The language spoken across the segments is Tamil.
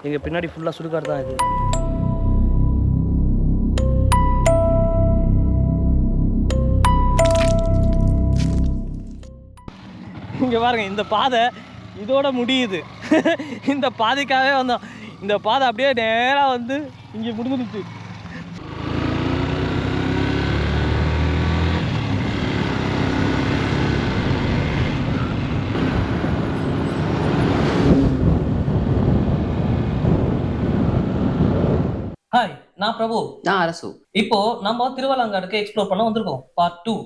எங்கள் பின்னாடி ஃபுல்லாக சுடுகாடு தான் இது. இங்கே பாருங்க, இந்த பாதை இதோட முடியுது. இந்த பாதைக்காகவே வந்தோம். இந்த பாதை அப்படியே நேராக வந்து இங்கே முடிஞ்சிருச்சு. ஹாய், நான் பிரபு. நான் அரசு. இப்போ நம்ம திருவலங்காடுக்கு எக்ஸ்ப்ளோர் பண்ண வந்திருக்கோம். பார்ட் 2.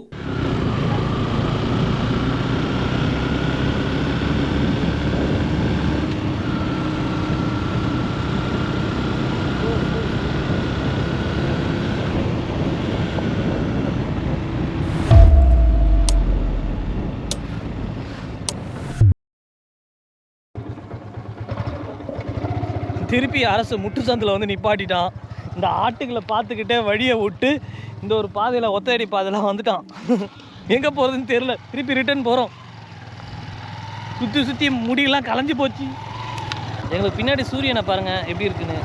திருப்பி அரசு முட்டுச்சந்தில் வந்து நிப்பாட்டிட்டான். இந்த ஆட்டுகளை பார்த்துக்கிட்டே வழியை விட்டு இந்த ஒரு பாதையில் ஒத்தையடி பாதையில் வந்துட்டான். எங்கே போகிறதுன்னு தெரில. திருப்பி ரிட்டர்ன் போகிறோம். சுற்றி முடியெல்லாம் கலைஞ்சி போச்சு. எங்களுக்கு பின்னாடி சூரியனை பாருங்கள் எப்படி இருக்குன்னு.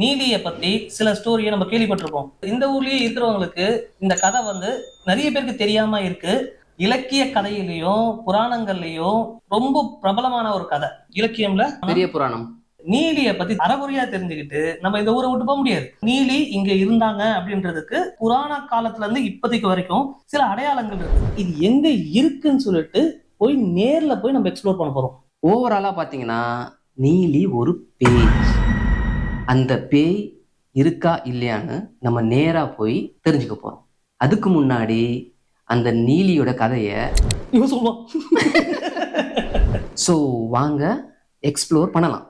நீலியை பற்றி சில ஸ்டோரியை நம்ம கேள்விப்பட்டிருப்போம். இந்த ஊர்லேயே இருக்கிறவங்களுக்கு இந்த கதை வந்து நிறைய பேருக்கு தெரியாம இருக்கு. இலக்கிய கதையிலையும் புராணங்கள்லையும் ரொம்ப பிரபலமான ஒரு கதை. இலக்கியம்ல பெரிய புராணம். நீலியை பத்தி அறகுறையா தெரிஞ்சுக்கிட்டு நம்ம இந்த ஊரை விட்டு போக முடியாது. நீலி இங்க இருந்தாங்க அப்படின்றதுக்கு புராண காலத்துல இருந்து இப்போதைக்கு வரைக்கும் சில அடையாளங்கள் இருக்கு. இது எங்க இருக்குன்னு சொல்லிட்டு போய் நேர்ல போய் நம்ம எக்ஸ்ப்ளோர் பண்ண போறோம். ஓவராலா பாத்தீங்கன்னா நீலி ஒரு பேய். அந்த பேய் இருக்கா இல்லையான்னு நம்ம நேரா போய் தெரிஞ்சுக்க போறோம். அதுக்கு முன்னாடி அந்த நீலியோட கதையை சொல்லுவோம். ஸோ வாங்க எக்ஸ்ப்ளோர் பண்ணலாம்.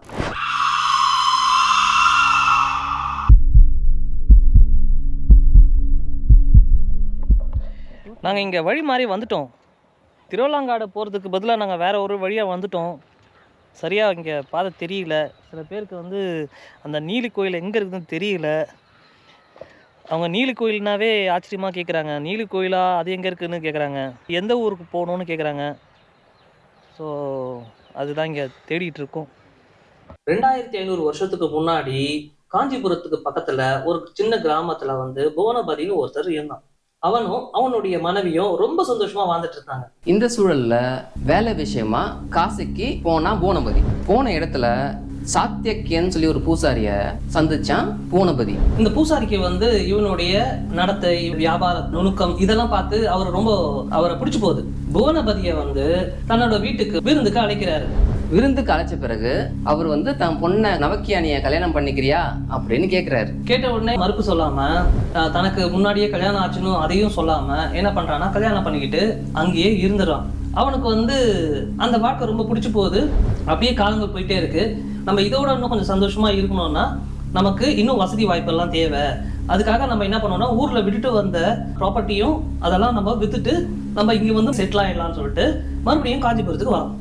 நாங்கள் இங்கே வழி மாறி வந்துட்டோம். திருவலங்காடு போகிறதுக்கு பதிலாக நாங்கள் வேறு ஒரு வழியாக வந்துட்டோம். சரியாக இங்கே பாதை தெரியல. சில பேருக்கு வந்து அந்த நீலி கோயில் எங்கே இருக்குதுன்னு தெரியல. அவங்க நீலி கோயில்னாவே ஆச்சரியமாக கேட்குறாங்க. நீலி கோயிலா, அது எங்கே இருக்குதுன்னு கேட்குறாங்க. எந்த ஊருக்கு போகணுன்னு கேட்குறாங்க. ஸோ அதுதான் இங்கே தேடிட்டு இருக்கோம். 2500 வருஷத்துக்கு முன்னாடி காஞ்சிபுரத்துக்கு பக்கத்தில் ஒரு சின்ன கிராமத்தில் வந்து புவனபதினு ஒருத்தர் இருந்தான். அவனும் அவனுடைய மனைவியும் ரொம்ப சந்தோஷமா வாழ்ந்துட்டு இருந்தாங்க. இந்த சூழல்ல வேலை விஷயமா காசிக்கு போனா புவனபதி. போன இடத்துல சாத்தியக்கியன்னு சொல்லி ஒரு பூசாரிய சந்திச்சான் புவனபதி. இந்த பூசாரிக்கு வந்து இவனுடைய நடத்தை, வியாபார நுணுக்கம் இதெல்லாம் பார்த்து அவரை பிடிச்சு போகுது. புவனபதியை வந்து தன்னோட வீட்டுக்கு விருந்துக்கு அழைக்கிறாரு. விருந்துக்கு அழைச்ச பிறகு அவர் வந்து தன் பொண்ணை நவக்கியானிய கல்யாணம் பண்ணிக்கிறியா அப்படின்னு கேட்கிறாரு. கேட்ட உடனே மறுப்பு சொல்லாம, தனக்கு முன்னாடியே கல்யாணம் ஆச்சுன்னு அதையும் சொல்லாம என்ன பண்றான்னா கல்யாணம் பண்ணிக்கிட்டு அங்கேயே இருந்துடுறான். அவனுக்கு வந்து அந்த வாழ்க்கை ரொம்ப பிடிச்சி போகுது. அப்படியே காலங்கள் போயிட்டே இருக்கு. நம்ம இதோட இன்னும் கொஞ்சம் சந்தோஷமா இருக்கணும்னா நமக்கு இன்னும் வசதி வாய்ப்பெல்லாம் தேவை. அதுக்காக நம்ம என்ன பண்ணோம்னா ஊர்ல விட்டுட்டு வந்த ப்ராப்பர்ட்டியும் அதெல்லாம் நம்ம வித்துட்டு நம்ம இங்க வந்து செட்டில் ஆயிடலாம்னு சொல்லிட்டு மறுபடியும் காஞ்சிபுரத்துக்கு வரோம்.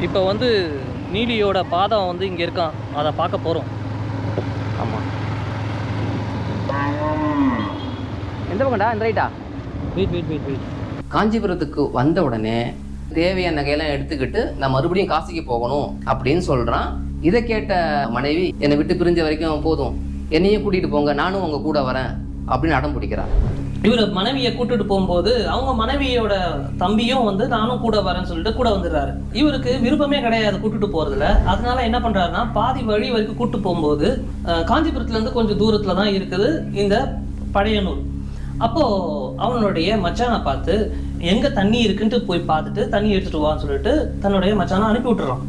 இப்போ வந்து நீலியோட பாதம் வந்து இங்கே இருக்கான். அதை பார்க்க போகிறோம். ஆமாம். எந்த பக்கம்டா? இந்த ரைட்டா? வெயிட். காஞ்சிபுரத்துக்கு வந்த உடனே தேவையான நகையெல்லாம் எடுத்துக்கிட்டு நான் மறுபடியும் காசிக்கு போகணும் அப்படின்னு சொல்கிறான். இதை கேட்ட மனைவி என்னை விட்டு பிரிஞ்ச வரைக்கும் போதும், என்னையும் கூட்டிகிட்டு போங்க, நானும் உங்க கூட வரேன் அப்படின்னு அடம் பிடிக்கிறான். இவர் மனைவியை கூட்டிட்டு போகும்போது அவங்க மனைவியோட தம்பியும் வந்து நானும் கூட வரேன்னு சொல்லிட்டு கூட வந்துடுறாரு. இவருக்கு விருப்பமே கிடையாது கூட்டிட்டு போறதுல. அதனால என்ன பண்றாருன்னா பாதி வழி வரைக்கும் கூட்டிட்டு போகும்போது காஞ்சிபுரத்துல இருந்து கொஞ்சம் தூரத்துல தான் இருக்குது இந்த பழையனூர். அப்போ அவனுடைய மச்சானை பார்த்து எங்க தண்ணி இருக்குன்ட்டு போய் பார்த்துட்டு தண்ணி எடுத்துட்டு வான்னு சொல்லிட்டு தன்னுடைய மச்சானை அனுப்பி விட்டுறான்.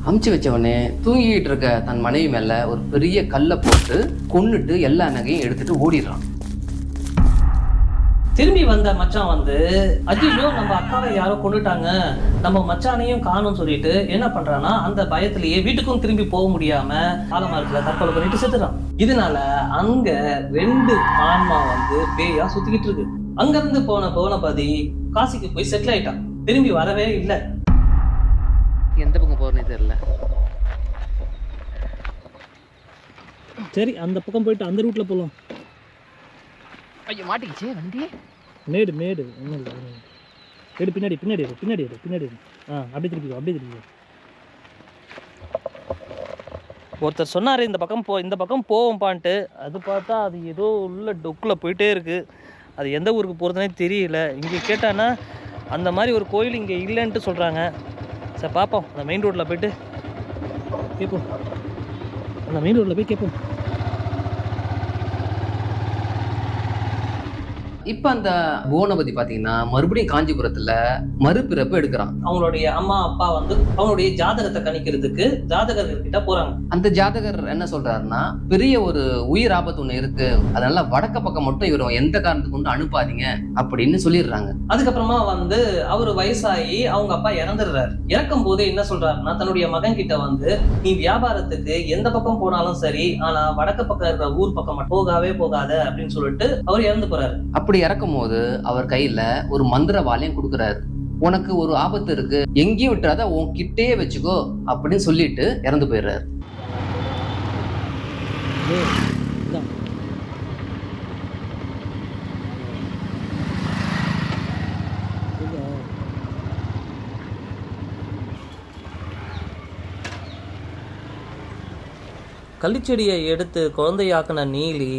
அமுச்சு வச்சவனே தூங்கிட்டு இருக்க தன் மனைவி மேல ஒரு பெரிய கல்லை போட்டு கொன்னுட்டு எல்லா நகையும் எடுத்துட்டு ஓடிடுறான். திரும்பி வந்த மச்சான் வந்து அஜிஜோ நம்ம அக்காவை யாரோ கொண்டுட்டாங்க, நம்ம மச்சானையும் காணும்னு சொல்லிட்டு என்ன பண்றான்னா அந்த பயத்திலேயே வீட்டுக்கும் திரும்பி போக முடியாம ஆலமரத்துல தற்கொலை பண்ணிட்டு செத்துறான். இதனால அங்க 2 ஆன்மா வந்து பேயா சுத்திக்கிட்டு இருக்கு. அங்கிருந்து போன புவனபதி காசிக்கு போய் செட்டில் ஆயிட்டான். திரும்பி வரவே இல்லை. எந்த பக்கம் போறேனே தெரியல. சரி, அந்த பக்கம் போயிட்டு அந்த ரூட்ல போகலாம். ஐயோ மாட்டிக்கிச்சே வண்டி. மேடு மேடு ஒன்றும் இல்லை. எடு பின்னாடி பின்னாடி எடு பின்னாடி எடு பின்னாடி எடு. அப்படியே திருப்பிக்கோ அப்படியே திருப்பிக்கோ. ஒருத்தர் சொன்னார் இந்த பக்கம் போவோம்ப்பான்ட்டு. அது பார்த்தா அது ஏதோ உள்ள டொக்கில் போயிட்டே இருக்குது. அது எந்த ஊருக்கு போகிறதுனே தெரியல. இங்கே கேட்டான்னா அந்த மாதிரி ஒரு கோயில் இங்கே இல்லைன்ட்டு சொல்கிறாங்க. சரி பார்ப்போம், அந்த மெயின் ரோட்டில் போய்ட்டு கேட்போம். அந்த மெயின் ரோட்டில் போய் கேட்போம். இப்ப அந்த புவனபதி பாத்தீங்கன்னா மறுபடியும் காஞ்சிபுரத்துல மறுபிறப்பு எடுக்கிறான். அவங்களுடைய அம்மா அப்பா வந்து அவங்களுடைய ஜாதகத்தை கணிக்கிறதுக்கு ஜாதகர்கள் கிட்ட போறாங்க. அந்த ஜாதகர் என்ன சொல்றாருன்னா, பெரிய ஒரு உயிர் ஆபத்து ஒண்ணு இருக்கு, அதனால வடக்க பக்கம் மட்டும் இவர் எந்த காரணத்துக்கு கொண்டு அனுப்பாதீங்க அப்படின்னு சொல்லிடுறாங்க. அதுக்கப்புறமா வந்து அவரு வயசாகி அவங்க அப்பா இறந்துடுறாரு. இறக்கும் போது என்ன சொல்றாருன்னா, தன்னுடைய மகன் கிட்ட வந்து நீ வியாபாரத்துக்கு எந்த பக்கம் போனாலும் சரி, ஆனா வடக்கு பக்கம் இருக்கிற ஊர் பக்கம் போகவே போகாத அப்படின்னு சொல்லிட்டு அவர் இறந்து போறாரு. அப்படி இறக்கும் போது அவர் கையில ஒரு மந்திரவாளையம் கொடுக்குறாரு. உனக்கு ஒரு ஆபத்து இருக்கு, எங்கேயும் விட்டுறாத, உன் கிட்டே வச்சுக்கோ அப்படின்னு சொல்லிட்டு இறந்து போயிடுறாரு. கள்ளிச்செடியை எடுத்து குழந்தையாக்குன நீலி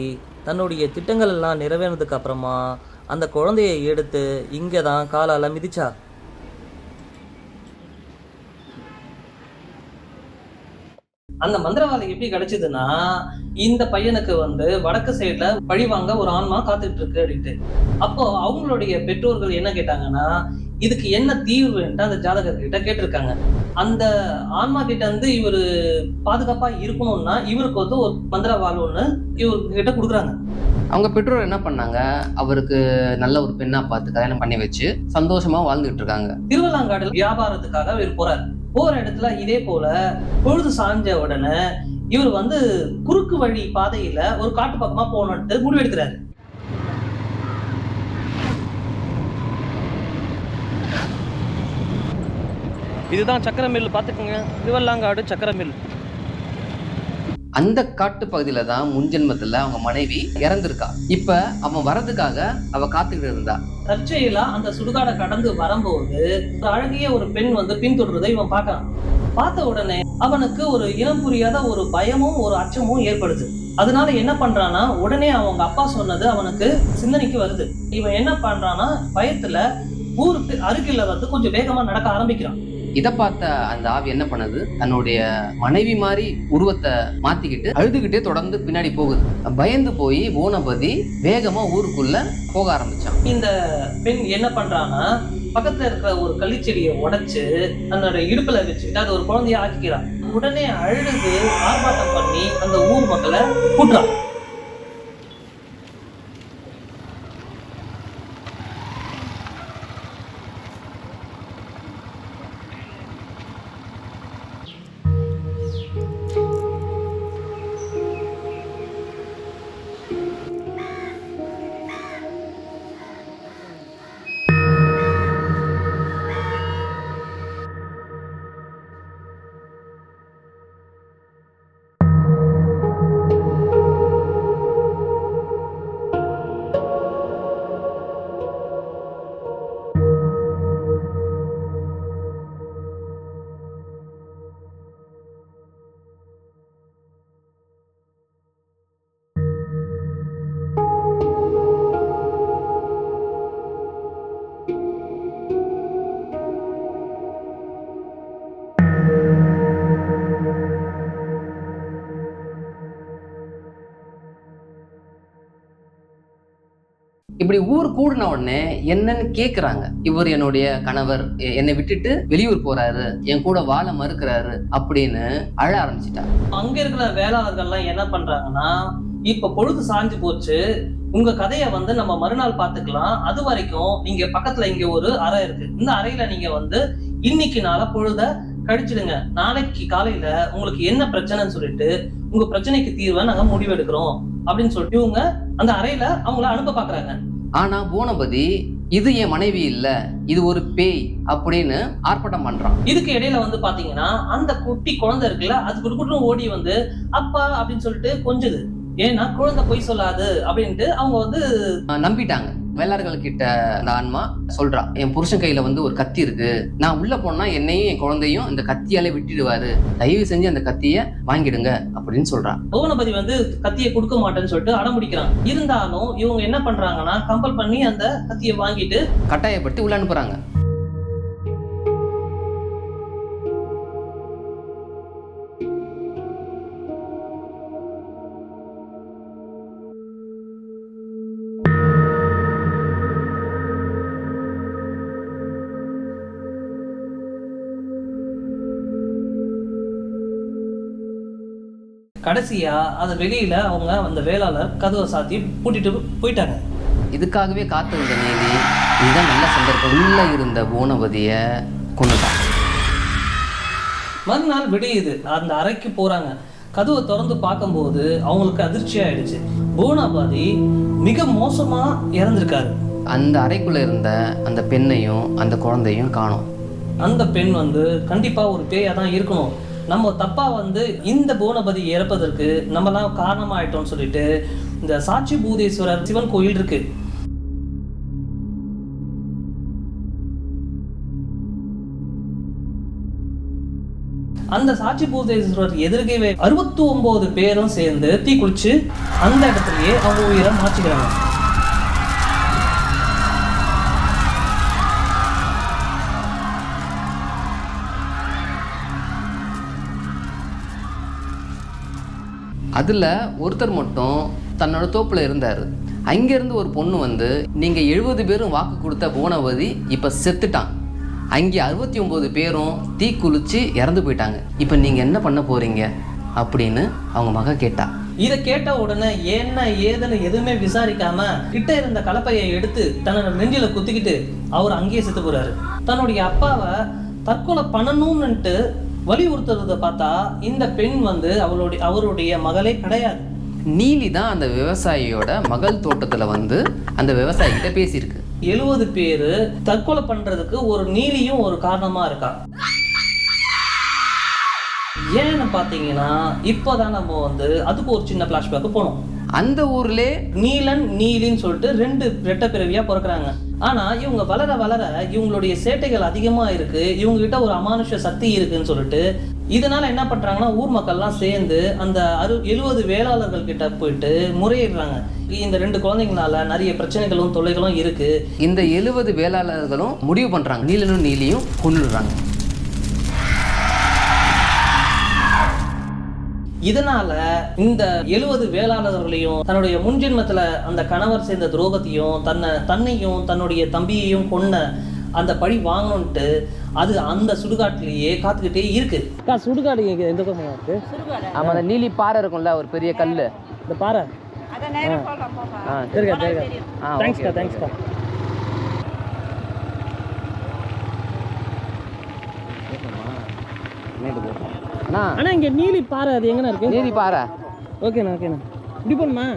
தன்னுடைய திட்டங்கள் எல்லாம் நிறைவேறதுக்கு அப்புறமா அந்த குழந்தையை எடுத்து இங்கே தான் காலால் மிதிச்சா. அந்த மந்திரவாதி எப்படி கிடைச்சதுன்னா, இந்த பையனுக்கு வந்து வடக்கு சைட்ல பழி வாங்க ஒரு ஆன்மா காத்துட்டு இருக்கு அப்படின்ட்டு. அப்போ அவங்களுடைய பெற்றோர்கள் என்ன கேட்டாங்கன்னா, இதுக்கு என்ன தீர்வுன்ட்டு அந்த ஜாதகர் கிட்ட கேட்டிருக்காங்க. அந்த ஆன்மா கிட்ட வந்து இவரு பாதுகாப்பா இருக்கணும்னா இவருக்கு வந்து ஒரு மந்திரவாள் ஒண்ணு இவர்கிட்ட கொடுக்குறாங்க. அவங்க பெற்றோர் என்ன பண்ணாங்க, அவருக்கு நல்ல ஒரு பெண்ணா பார்த்து கல்யாணம் பண்ணி வச்சு சந்தோஷமா வாழ்ந்துட்டு இருக்காங்க. திருவள்ளாங்காடுல வியாபாரத்துக்காக இவர் போறாரு. போற இடத்துல இதே போல பொழுது சாஞ்ச உடனே இவர் வந்து குறுக்கு வழி பாதையில ஒரு காட்டு பக்கமா போகணும்ட்டு முடிவெடுக்கிறாரு. இதுதான் சக்கர மில், பாத்துக்கோங்க, திருவள்ளாங்காடு சக்கர மில். அந்த காட்டு பகுதியில தான் முன்ஜென்மத்துல அவங்க மனைவி இறந்திருக்கா. இப்ப அவன் வரதுக்காக அவ காத்துக்கிட்டு இருந்தா. தற்செயலா அந்த சுடுகாடை கடந்து வரும்போது அழகிய ஒரு பெண் வந்து பின்தொடர்றதை இவன் பார்க்கறான். பார்த்த உடனே அவனுக்கு ஒரு இனம் புரியாத ஒரு பயமும் ஒரு அச்சமும் ஏற்படுது. அதனால என்ன பண்றானா, உடனே அவங்க அப்பா சொன்னது அவனுக்கு சிந்தனைக்கு வருது. இவன் என்ன பண்றானா, பயத்துல ஊருக்கு அருகில வந்து கொஞ்சம் வேகமா நடக்க ஆரம்பிக்கிறான். இதை பார்த்த அந்த ஆவி என்ன பண்ணுது, தன்னுடைய மனைவி மாதிரி உருவத்தை மாத்திக்கிட்டு அழுதுகிட்டே தொடர்ந்து பின்னாடி போகுது. பயந்து போய் புவனபதி வேகமா ஊருக்குள்ள போக ஆரம்பிச்சான். இந்த பெண் என்ன பண்றான்னா, பக்கத்துல இருக்கிற ஒரு கள்ளிச்செடியை உடைச்சு தன்னோட இடுப்புல வச்சுக்கிட்டு அது ஒரு குழந்தைய ஆக்கிக்கிறான். உடனே அழுது ஆர்ப்பாட்டம் பண்ணி அந்த ஊர் மக்களை கூட்டுறான். இப்படி ஊர் கூடின உடனே என்னன்னு கேக்குறாங்க. இவர் என்னுடைய கணவர் என்னை விட்டுட்டு வெளியூர் போறாரு, என் கூட வாழ மறுக்கிறாரு அப்படின்னு அழ ஆரம்பிச்சிட்டாங்க. அங்க இருக்கிற வேளாளர்கள்லாம் என்ன பண்றாங்கன்னா, இப்ப பொழுது சாஞ்சு போச்சு, உங்க கதையை வந்து நம்ம மறுநாள் பாத்துக்கலாம், அது வரைக்கும் நீங்க பக்கத்துல இங்க ஒரு அறை இருக்கு, இந்த அறையில நீங்க வந்து இன்னைக்கு நாள பொழுத கழிச்சிடுங்க, நாளைக்கு காலையில உங்களுக்கு என்ன பிரச்சனைன்னு சொல்லிட்டு உங்க பிரச்சனைக்கு தீர்வை நாங்க முடிவெடுக்கிறோம் அப்படின்னு சொல்லிட்டு இவங்க அந்த அறையில அவங்கள அனுப்ப பாக்குறாங்க. ஆனா பூனபதி இது என் மனைவி இல்ல, இது ஒரு பேய் அப்படின்னு ஆர்ப்பாட்டம் பண்றான். இதுக்கு இடையில வந்து பாத்தீங்கன்னா அந்த குட்டி குழந்தை இருக்குல்ல, அது குடுக்குன்னு ஓடி வந்து அப்பா அப்படின்னு சொல்லிட்டு கொஞ்சுது. ஏன்னா குழந்தை பொய் சொல்லாது அப்படின்ட்டு அவங்க வந்து நம்பிட்டாங்க. வேளாளர்கள் கிட்ட அந்த ஆன்மா சொல்றா, என் புருஷன் கையில வந்து ஒரு கத்தி இருக்கு, நான் உள்ள போனா என்னையும் என் குழந்தையும் இந்த கத்தியால விட்டுடுவாரு, தயவு செஞ்சு அந்த கத்திய வாங்கிடுங்க அப்படின்னு சொல்றா. பூனபதி வந்து கத்தியை கொடுக்க மாட்டேன்னு சொல்லிட்டு அடம்பிடிக்கிறாங்க. இருந்தாலும் இவங்க என்ன பண்றாங்கன்னா கம்பல் பண்ணி அந்த கத்தியை வாங்கிட்டு கட்டாயப்பட்டு உள்ள அனுப்புறாங்க. கடைசியா அது வெளியில அவங்க அந்த வேளாளர் கதவை சாத்தி பூட்டிட்டு போயிட்டாங்க. இதுக்காகவே காத்திருந்த நீலி இதுதான் நல்ல சந்தர்ப்பம், உள்ள இருந்த பூனபதிய கொன்னுட்டான். மறுநாள் விடியுது. அந்த அறைக்கு போறாங்க. கதவை திறந்து பார்க்கும்போது அவங்களுக்கு அதிர்ச்சி ஆயிடுச்சு. பூனபதி மிக மோசமா இறந்திருக்காரு. அந்த அறைக்குள்ள இருந்த அந்த பெண்ணையும் அந்த குழந்தையும் காணோம். அந்த பெண் வந்து கண்டிப்பா ஒரு பேயா தான் இருக்கணும். நம்ம தப்பா வந்து இந்த பூனபதி இறப்பதற்கு நம்மலாம் காரணமாயிட்டோம்னு சொல்லிட்டு இந்த சாட்சி பூதேஸ்வரர் சிவன் கோயில் இருக்கு. அந்த சாட்சி பூதேஸ்வரர் எதிர்கவே 69 பேரும் சேர்ந்து தீ குளிச்சு அந்த இடத்துலயே அவங்க உயிரை மாற்றிக்கிறாங்க. அதுல ஒருத்தர் மட்டும் தன்னோட தோப்புல இருந்தாரு. அங்கிருந்து ஒரு பொண்ணு வந்து, நீங்க 70 பேரும் வாக்கு கொடுத்த பூனபதி இப்ப செத்துட்டான், அங்கே 69 பேரும் தீ குளிச்சு இறந்து போயிட்டாங்க, இப்ப நீங்க என்ன பண்ண போறீங்க அப்படின்னு அவங்க மக கேட்டா. இதை கேட்ட உடனே என்ன ஏதுன்னு எதுவுமே விசாரிக்காம கிட்ட இருந்த கலப்பையை எடுத்து தன்னோட நெஞ்சில குத்திக்கிட்டு அவர் அங்கேயே செத்து போறாரு. தன்னுடைய அப்பாவை தற்கொலை பண்ணணும்னுட்டு வலியுறுத்துறத பார்த்தா இந்த பெண் வந்து அவருடைய மகளே கிடையாது. நீலி தான் அந்த விவசாயியோட மகள் தோட்டத்துல வந்து அந்த விவசாயி கிட்ட பேசியிருக்கு. 70 பேரு தற்கொலை பண்றதுக்கு ஒரு நீலியும் ஒரு காரணமா இருக்கா. ஏன்னு பாத்தீங்கன்னா இப்போதான் நம்ம வந்து அதுக்கு ஒரு சின்ன பிளாஷ்பேக் போனோம். அந்த ஊர்ல நீலன் நீலின்னு சொல்லிட்டு 2 ரெட்ட பிறவியா பிறக்கிறாங்க. ஆனா இவங்க வளர வளர இவங்களுடைய சேட்டைகள் அதிகமா இருக்கு, இவங்க கிட்ட ஒரு அமானுஷ சக்தி இருக்குன்னு சொல்லிட்டு இதனால என்ன பண்றாங்கன்னா ஊர் மக்கள்லாம் சேர்ந்து அந்த 70 வேளாளர்கள் கிட்ட போயிட்டு முறையிடுறாங்க. இந்த 2 குழந்தைங்களால நிறைய பிரச்சனைகளும் தொல்லைகளும் இருக்கு. இந்த 70 வேளாளர்களும் முடிவு பண்றாங்க நீலனும் நீலியும் கொன்னுடுறாங்க. இதனால இந்த 70 வேளாளர்களையும் தன்னுடைய முன்ஜென்மத்துல அந்த கணவர் செய்த துரோகத்தையும் தன்னையும் தன்னுடைய தம்பியையும் கொன்ன அந்த பழி வாங்கணும்ட்டு அது அந்த சுடுகாட்டிலேயே காத்துக்கிட்டே இருக்கு. சுடுகாடு எந்த பக்கமா இருக்கு? ஆமா, அந்த நீலி பாறை இருக்கும்ல, ஒரு பெரிய கல்லு, இந்த பாறை. தேங்க்ஸ்க்கா தேங்க்ஸ்க்கா. அண்ணா இங்க நீலி பாறை அது எங்கண்ணா இருக்கு? நீலி பாறை. ஓகேண்ணா ஓகேண்ணா. இப்படி போகணுமா?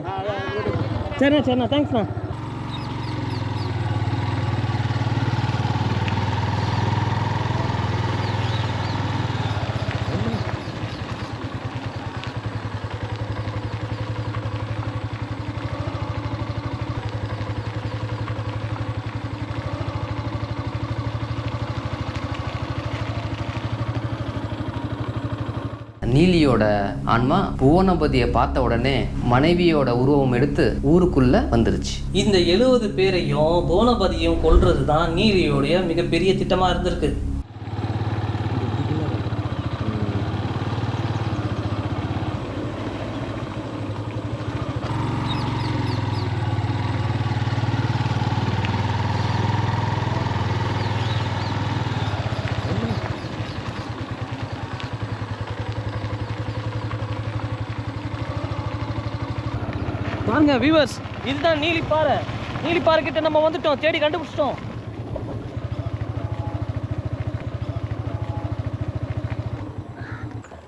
சரிண்ணா சரிண்ணா தேங்க்ஸ்ண்ணா. நீலியோட ஆன்மா பூனபதியை பார்த்த உடனே மனைவியோட உருவம் எடுத்து ஊருக்குள்ள வந்துருச்சு. இந்த 70 பேரையும் பூனபதியும் கொல்றது தான் நீலியோடைய மிகப்பெரிய திட்டமா இருந்திருக்கு. பாருங்க வியூவர்ஸ், இதுதான் நீலிப்பாறை. நீலிப்பாறை கிட்ட நம்ம வந்துட்டோம், தேடி கண்டுபிடிச்சிட்டோம்.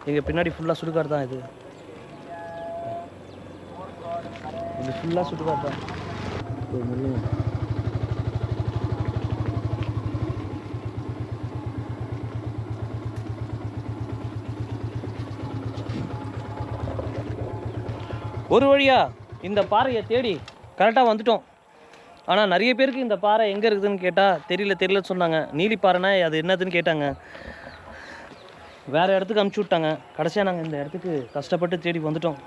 எங்க பின்னாடி ஃபுல்லா சுடுகாடு தான். இது ஃபுல்லா சுடுகாடு தான். ஒரு வழியா இந்த பாறையை தேடி கரெக்டாக வந்துட்டோம். ஆனால் நிறைய பேருக்கு இந்த பாறை எங்கே இருக்குதுன்னு கேட்டால் தெரியலன்னு சொன்னாங்க. நீலி பாறைனா அது என்னதுன்னு கேட்டாங்க. வேறு இடத்துக்கு அனுப்பிச்சி விட்டாங்க. கடைசியாக நாங்கள் இந்த இடத்துக்கு கஷ்டப்பட்டு தேடி வந்துட்டோம்.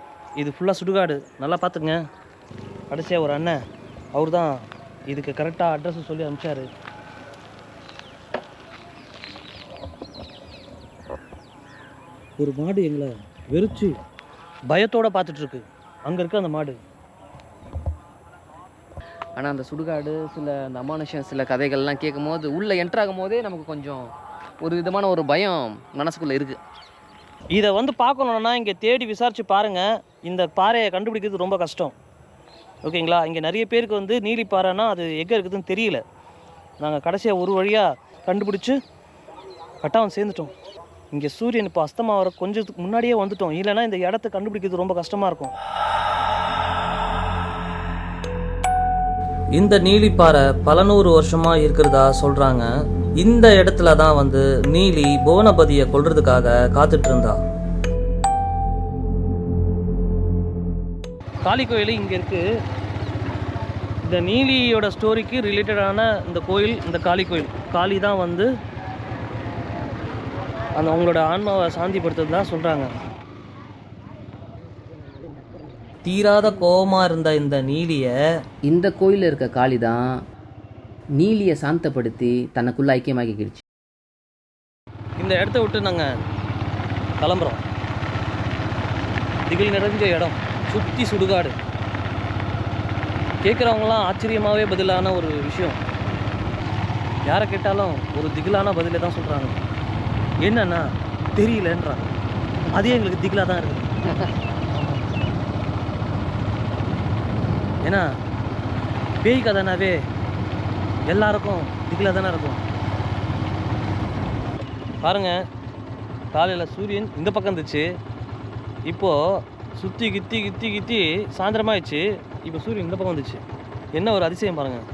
இது ஃபுல்லாக சுடுகாடு, நல்லா பார்த்துக்குங்க. கடைசியாக ஒரு அண்ணன் அவர் தான் இதுக்கு கரெக்டாக அட்ரஸ் சொல்லி அனுப்பிச்சாரு. ஒரு மாடு எங்களை வெறிச்சு பயத்தோடு பார்த்துட்ருக்கு. அங்கே இருக்க அந்த மாடு. ஆனால் அந்த சுடுகாடு சில அந்த அமானுஷம் சில கதைகள்லாம் கேட்கும் போது உள்ளே என்ட்ராகும் போதே நமக்கு கொஞ்சம் ஒரு விதமான ஒரு பயம் மனசுக்குள்ளே இருக்குது. இதை வந்து பார்க்கணுன்னா இங்கே தேடி விசாரித்து பாருங்கள். இந்த பாறையை கண்டுபிடிக்கிறது ரொம்ப கஷ்டம். ஓகேங்களா? இங்கே நிறைய பேருக்கு வந்து நீலி பாறைன்னா அது எங்கே இருக்குதுன்னு தெரியல. நாங்கள் கடைசியாக ஒரு வழியாக கண்டுபிடிச்சி கட்டாயம் சேர்ந்துட்டோம். இங்கே சூரியன் இப்போ அஸ்தமாகிற கொஞ்சத்துக்கு முன்னாடியே வந்துட்டோம். இல்லைன்னா இந்த இடத்த கண்டுபிடிக்கிறது ரொம்ப கஷ்டமாக இருக்கும். இந்த நீலிப்பாறை பல நூறு வருஷமா இருக்கிறதா சொல்றாங்க. இந்த இடத்துல தான் வந்து நீலி புவனபதியை கொல்றதுக்காக காத்துட்டு இருந்தா. காளி கோயில் இங்க இருக்கு. இந்த நீலியோட ஸ்டோரிக்கு ரிலேட்டடான இந்த கோயில், இந்த காளி கோயில். காளி தான் வந்து அந்த அவங்களோட ஆன்மாவை சாந்திப்படுத்துறது தான் சொல்றாங்க. தீராத கோபமாக இருந்த இந்த நீலியை இந்த கோயிலில் இருக்க காளி தான் நீலியை சாந்தப்படுத்தி தனக்குள்ள ஐக்கியமாக்கிக்கிடுச்சு. இந்த இடத்த விட்டு நாங்கள் கிளம்புறோம். திகில் நிறைஞ்ச இடம், சுற்றி சுடுகாடு. கேட்குறவங்களாம் ஆச்சரியமாகவே பதிலான ஒரு விஷயம். யாரை கேட்டாலும் ஒரு திகிலான பதிலை தான் சொல்கிறாங்க. என்னன்னா தெரியலன்றாங்க. அதே எங்களுக்கு திகிலாக தான் இருக்குது. ஏன்னா பேய் கதைனாவே எல்லாருக்கும் திகிலாக தானே இருக்கும். பாருங்கள், காலையில் சூரியன் இந்த பக்கம் இருந்துச்சு. இப்போது சுற்றி கித்தி சாயந்தரமாகிடுச்சு. இப்போ சூரியன் இந்த பக்கம் வந்துச்சு. என்ன ஒரு அதிசயம் பாருங்கள்.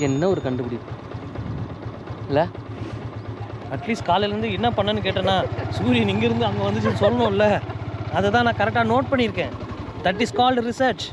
என்ன ஒரு கண்டுபிடிப்பு இல்லை? அட்லீஸ்ட் காலையிலேருந்து என்ன பண்ணேன்னு கேட்டேன்னா சூரியன் இங்கேருந்து அங்கே வந்துச்சுன்னு சொல்லணும்ல. அதை தான் நான் கரெக்டாக நோட் பண்ணியிருக்கேன். That is called research.